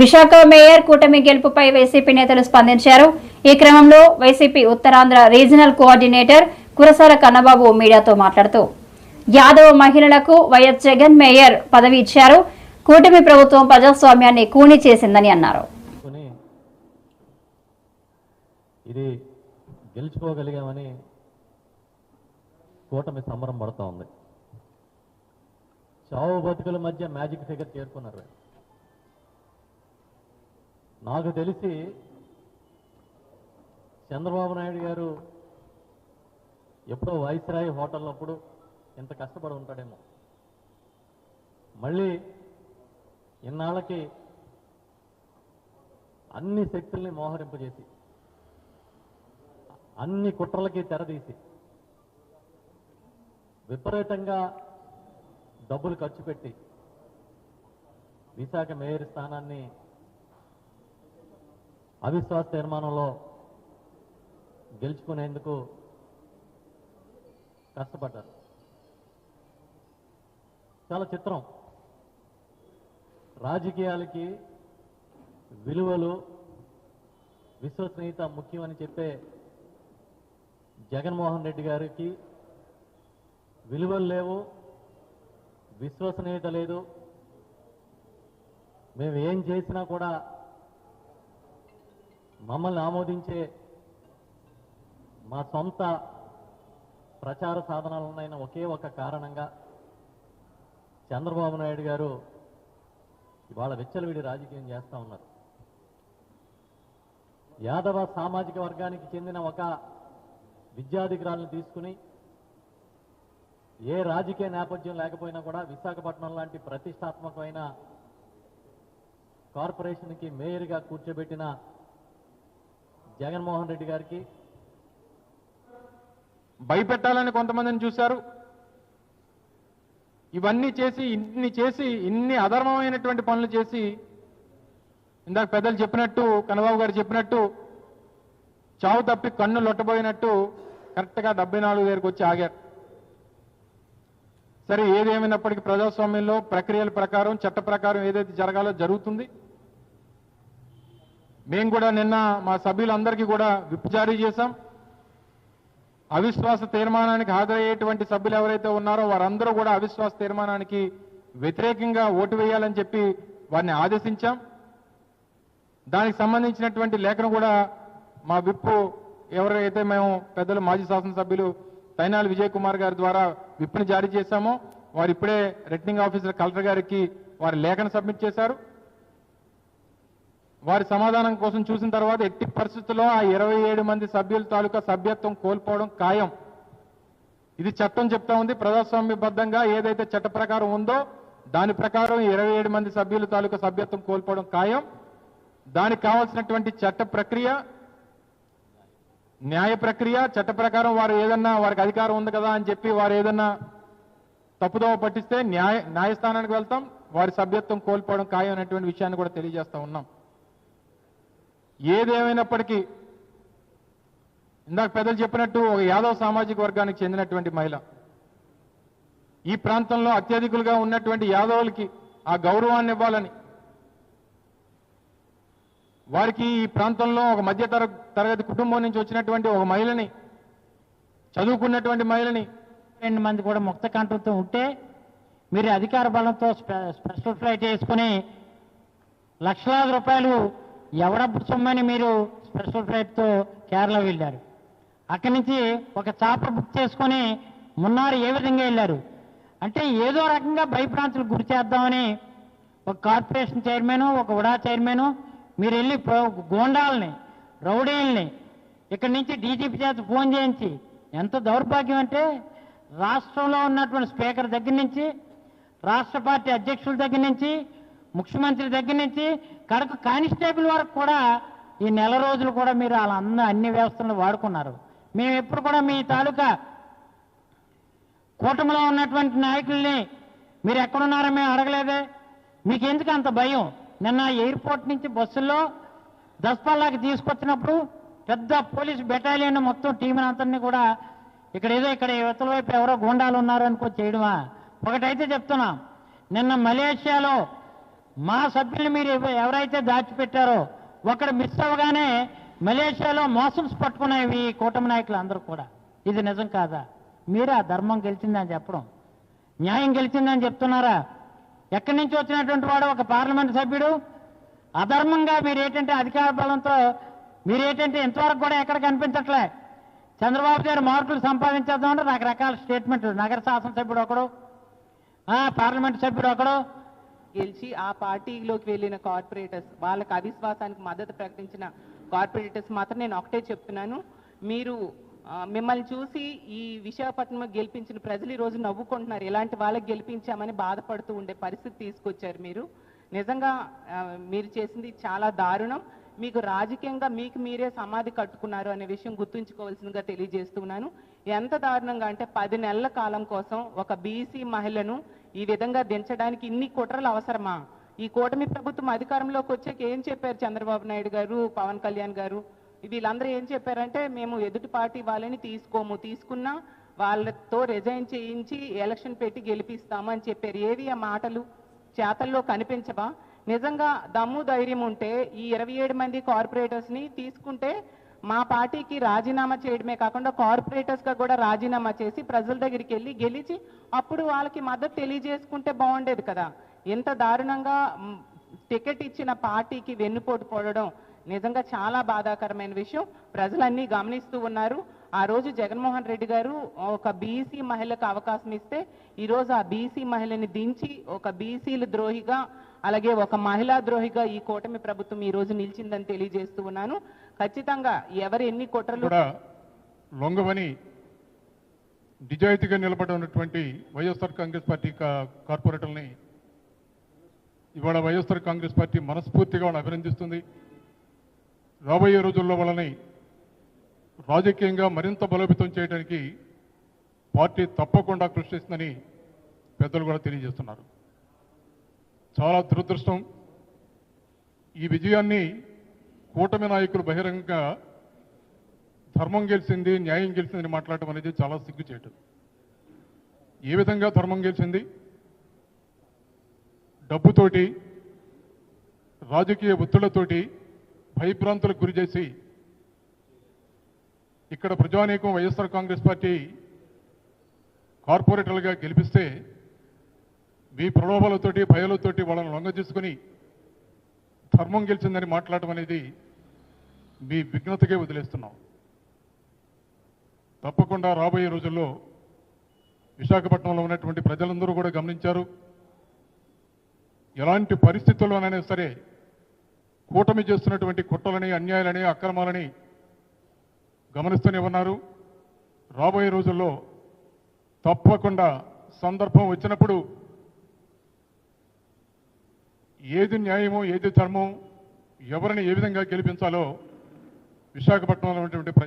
Visakha mayor కూటమి గెలుపుపై YCP నేతలు స్పందించారు. ఈ క్రమంలో YCP Uttarandhra regional coordinator Kurasala Kannababu మీడియాతో మాట్లాడుతూ యాదవ మహిళలకు వైఎస్ జగన్ మేయర్ పదవి ఇచ్చారు. కూటమి ప్రభుత్వం ప్రజాస్వామ్యాన్ని కూని చేసిందని అన్నారు. ఇది గెలుచుకోగలిగామని కూటమి సంబరం పడుతూ ఉంది. చావు బతుకుల మధ్య మ్యాజిక్ ఫిగర్ చేరుకున్నారు. నాకు తెలిసి చంద్రబాబు నాయుడు గారు ఎప్పుడో వైస్రాయ్ హోటల్లో అప్పుడు ఇంత కష్టపడి ఉంటాడేమో. మళ్ళీ ఇన్నాళ్ళకి అన్ని శక్తుల్ని మోహరింపజేసి అన్ని కుట్రలకి తెరదీసి విపరీతంగా డబ్బులు ఖర్చు పెట్టి విశాఖ మేయర్ స్థానాన్ని అవిశ్వాస తీర్మానంలో గెలుచుకునేందుకు కష్టపడ్డారు. చాలా చిత్రం. రాజకీయాలకి విలువలు విశ్వసనీయత ముఖ్యమని చెప్పే జగన్మోహన్ రెడ్డి గారికి విలువలు లేవు, విశ్వసనీయత లేదు. మేము ఏం చేసినా కూడా మమ్మల్ని ఆమోదించే మా సొంత ప్రచార సాధనాలు ఉన్నాయన్న ఒకే ఒక కారణంగా చంద్రబాబు నాయుడు గారు ఇవాళ విచ్చలవిడి రాజకీయం చేస్తూ ఉన్నారు. యాదవ సామాజిక వర్గానికి చెందిన ఒక విద్యాధికారులను తీసుకుని ఏ రాజకీయ నేపథ్యం లేకపోయినా కూడా విశాఖపట్నం లాంటి ప్రతిష్టాత్మకమైన కార్పొరేషన్కి మేయర్గా కూర్చోబెట్టిన జగన్మోహన్ రెడ్డి గారికి భయపెట్టాలని కొంతమందిని చూశారు. ఇవన్నీ చేసి ఇన్ని అధర్మమైనటువంటి పనులు చేసి ఇందాక పెద్దలు చెప్పినట్టు, కన్నబాబు గారు చెప్పినట్టు, చావు తప్పి కన్ను లొట్టబోయినట్టు కరెక్ట్గా 74 దగ్గరికి వచ్చి ఆగారు. సరే, ఏదేమైనప్పటికీ ప్రజాస్వామ్యంలో ప్రక్రియల ప్రకారం, చట్ట ప్రకారం ఏదైతే జరగాలో జరుగుతుంది. మేము కూడా నిన్న మా సభ్యులందరికీ కూడా విప్ జారీ చేశాం. అవిశ్వాస తీర్మానానికి హాజరయ్యేటువంటి సభ్యులు ఎవరైతే ఉన్నారో వారందరూ కూడా అవిశ్వాస తీర్మానానికి వ్యతిరేకంగా ఓటు వేయాలని చెప్పి వారిని ఆదేశించాం. దానికి సంబంధించినటువంటి లేఖను కూడా మా విప్ ఎవరైతే మేము పెద్దలు మాజీ శాసనసభ్యులు తైనాలి విజయ్ కుమార్ గారి ద్వారా విప్ని జారీ చేశామో వారు ఇప్పుడే రిటర్నింగ్ ఆఫీసర్ కలెక్టర్ గారికి వారి లేఖను సబ్మిట్ చేశారు. వారి సమాధానం కోసం చూసిన తర్వాత ఎట్టి పరిస్థితుల్లో ఆ 27 మంది సభ్యుల తాలూకా సభ్యత్వం కోల్పోవడం ఖాయం. ఇది చట్టం చెప్తా ఉంది. ప్రజాస్వామ్యబద్ధంగా ఏదైతే చట్ట ప్రకారం ఉందో దాని ప్రకారం 27 మంది సభ్యుల తాలూకా సభ్యత్వం కోల్పోవడం ఖాయం. దానికి కావాల్సినటువంటి చట్ట ప్రక్రియ, న్యాయ ప్రక్రియ, చట్ట ప్రకారం వారు ఏదన్నా వారికి అధికారం ఉంది కదా అని చెప్పి వారు ఏదన్నా తప్పుదోవ పట్టిస్తే న్యాయస్థానానికి వెళ్తాం. వారి సభ్యత్వం కోల్పోవడం ఖాయం అనేటువంటి విషయాన్ని కూడా తెలియజేస్తా ఉన్నాం. ఏదేమైనప్పటికీ ఇందాక పెద్దలు చెప్పినట్టు ఒక యాదవ సామాజిక వర్గానికి చెందినటువంటి మహిళ, ఈ ప్రాంతంలో అత్యధికులుగా ఉన్నటువంటి యాదవులకి ఆ గౌరవాన్ని ఇవ్వాలని, వారికి ఈ ప్రాంతంలో ఒక మధ్య తరగతి కుటుంబం నుంచి వచ్చినటువంటి ఒక మహిళని, చదువుకున్నటువంటి మహిళని 2 మంది కూడా ముక్త కంఠంతో ఉంటే మీరు అధికార బలంతో స్పెషల్ ఫ్లైట్ వేసుకుని లక్షలాది రూపాయలు ఎవడబ్బు సొమ్మని మీరు స్పెషల్ ఫ్లైట్తో కేరళ వెళ్ళారు. అక్కడి నుంచి ఒక చాపర్ బుక్ చేసుకొని మున్నారు ఏ విధంగా వెళ్ళారు అంటే ఏదో రకంగా భయభ్రాంతులకు గురి చేద్దామని ఒక కార్పొరేషన్ చైర్మన్, ఒక ఉడా చైర్మన్ మీరు వెళ్ళి గోండాలని, రౌడీల్ని ఇక్కడి నుంచి డీజీపీ చేత ఫోన్ చేయించి, ఎంత దౌర్భాగ్యం అంటే రాష్ట్రంలో ఉన్నటువంటి స్పీకర్ దగ్గర నుంచి, రాష్ట్ర పార్టీ అధ్యక్షుల దగ్గర నుంచి, ముఖ్యమంత్రి దగ్గర నుంచి కడకు కానిస్టేబుల్ వరకు కూడా ఈ నెల రోజులు కూడా మీరు అలా అన్ని వ్యవస్థలను వాడుకున్నారు. మేము ఎప్పుడు కూడా మీ తాలూకా కూటమిలో ఉన్నటువంటి నాయకుల్ని మీరు ఎక్కడున్నారో మేము అడగలేదే. మీకు ఎందుకు అంత భయం? నిన్న ఎయిర్పోర్ట్ నుంచి బస్సుల్లో దస్పల్లాకి తీసుకొచ్చినప్పుడు పెద్ద పోలీసు బెటాలియన్ మొత్తం టీంని అంతని కూడా ఇక్కడ యువతల వైపు ఎవరో గూండాలు ఉన్నారు అనుకో చేయడమా? ఒకటైతే చెప్తున్నా, నిన్న మలేషియాలో మా సభ్యులు మీరు ఎవరైతే దాచిపెట్టారో ఒకడు మిస్ అవ్వగానే మలేషియాలో మోసమ్స్ పట్టుకునేవి ఈ కూటమి నాయకులు అందరూ కూడా. ఇది నిజం కాదా? మీరు ఆ ధర్మం గెలిచిందని చెప్పడం, న్యాయం గెలిచిందని చెప్తున్నారా? ఎక్కడి నుంచి వచ్చినటువంటి వాడు ఒక పార్లమెంట్ సభ్యుడు అధర్మంగా మీరేంటంటే అధికార బలంతో మీరేంటంటే ఇంతవరకు కూడా ఎక్కడ కనిపించట్లే. చంద్రబాబు గారు మార్కులు సంపాదించేద్దామంటే రకరకాల స్టేట్మెంట్లు. నగర శాసనసభ్యుడు ఒకడు, పార్లమెంట్ సభ్యుడు ఒకడు గెలిచి ఆ పార్టీలోకి వెళ్ళిన కార్పొరేటర్స్, వాళ్ళకి అవిశ్వాసానికి మద్దతు ప్రకటించిన కార్పొరేటర్స్ మాత్రం నేను ఒకటే చెప్తున్నాను, మీరు మిమ్మల్ని చూసి ఈ విశాఖపట్నం గెలిపించిన ప్రజలు ఈ రోజు నవ్వుకుంటున్నారు. ఇలాంటి వాళ్ళకి గెలిపించామని బాధపడుతూ ఉండే పరిస్థితి తీసుకొచ్చారు మీరు. నిజంగా మీరు చేసింది చాలా దారుణం. మీకు రాజకీయంగా మీకు మీరే సమాధి కట్టుకున్నారు అనే విషయం గుర్తుంచుకోవాల్సిందిగా తెలియజేస్తున్నాను. ఎంత దారుణంగా అంటే 10 నెలల కాలం కోసం ఒక బీసీ మహిళను ఈ విధంగా దించడానికి ఇన్ని కుట్రలు అవసరమా? ఈ కూటమి ప్రభుత్వం అధికారంలోకి వచ్చాక ఏం చెప్పారు చంద్రబాబు నాయుడు గారు, పవన్ కళ్యాణ్ గారు, వీళ్ళందరూ ఏం చెప్పారంటే మేము ఎదుటి పార్టీ వాళ్ళని తీసుకున్నా వాళ్ళతో రిజైన్ చేయించి ఎలక్షన్ పెట్టి గెలిపిస్తాము అని చెప్పారు. ఏవి ఆ మాటలు చేతల్లో కనిపించవా? నిజంగా దమ్ము ధైర్యం ఉంటే ఈ 27 మంది కార్పొరేటర్స్ని తీసుకుంటే మా పార్టీకి రాజీనామా చేయడమే కాకుండా కార్పొరేటర్స్గా కూడా రాజీనామా చేసి ప్రజల దగ్గరికి వెళ్ళి గెలిచి అప్పుడు వాళ్ళకి మద్దతు తెలియజేసుకుంటే బాగుండేది కదా. ఎంత దారుణంగా టికెట్ ఇచ్చిన పార్టీకి వెన్నుపోటు పోవడం నిజంగా చాలా బాధాకరమైన విషయం. ప్రజలన్నీ గమనిస్తూ ఉన్నారు. ఆ రోజు జగన్మోహన్ రెడ్డి గారు ఒక బీసీ మహిళకు అవకాశం ఇస్తే ఈరోజు ఆ బీసీ మహిళని దించి ఒక బీసీల ద్రోహిగా అలాగే ఒక మహిళా ద్రోహిగా ఈ కూటమి ప్రభుత్వం ఈ రోజు నిలిచిందని తెలియజేస్తూ ఉన్నాను. ఖచ్చితంగా ఎవరు ఎన్ని కుట్రలు లొంగవని నిజాయితీగా నిలబడి ఉన్నటువంటి వైఎస్ఆర్ కాంగ్రెస్ పార్టీ కార్పొరేటర్ని ఇవాళ వైఎస్ఆర్ కాంగ్రెస్ పార్టీ మనస్ఫూర్తిగా వాళ్ళని అభినందిస్తుంది. రాబోయే రోజుల్లో వాళ్ళని రాజకీయంగా మరింత బలోపేతం చేయడానికి పార్టీ తప్పకుండా కృషి చేస్తుందని పెద్దలు కూడా తెలియజేస్తున్నారు. చాలా దురదృష్టం. ఈ విజయాన్ని కూటమి నాయకులు బహిరంగంగా ధర్మం గెలిచింది, న్యాయం గెలిచిందని మాట్లాడటం అనేది చాలా సిగ్గుచేటు. ఏ విధంగా ధర్మం గెలిచింది? డబ్బుతోటి, రాజకీయ ఒత్తిళ్లతోటి భయభ్రాంతులకు గురి చేసి ఇక్కడ ప్రజానీకం వైఎస్ఆర్ కాంగ్రెస్ పార్టీ కార్పొరేటర్లుగా గెలిపిస్తే మీ ప్రలోభాలతోటి భయాలతోటి వాళ్ళని లొంగ తీసుకుని ధర్మం గెలిచిందని మాట్లాడటం అనేది మీ విఘ్నతకే వదిలేస్తున్నాం. తప్పకుండా రాబోయే రోజుల్లో విశాఖపట్నంలో ఉన్నటువంటి ప్రజలందరూ కూడా గమనించారు. ఎలాంటి పరిస్థితుల్లోనైనా సరే కూటమి చేస్తున్నటువంటి కుట్రలని, అన్యాయాలని, అక్రమాలని గమనిస్తూనే ఉన్నారు. రాబోయే రోజుల్లో తప్పకుండా సందర్భం వచ్చినప్పుడు ఏది న్యాయమో, ఏది ధర్మం, ఎవరిని ఏ విధంగా గెలిపించాలో విశాఖపట్నంలో ఉన్నటువంటి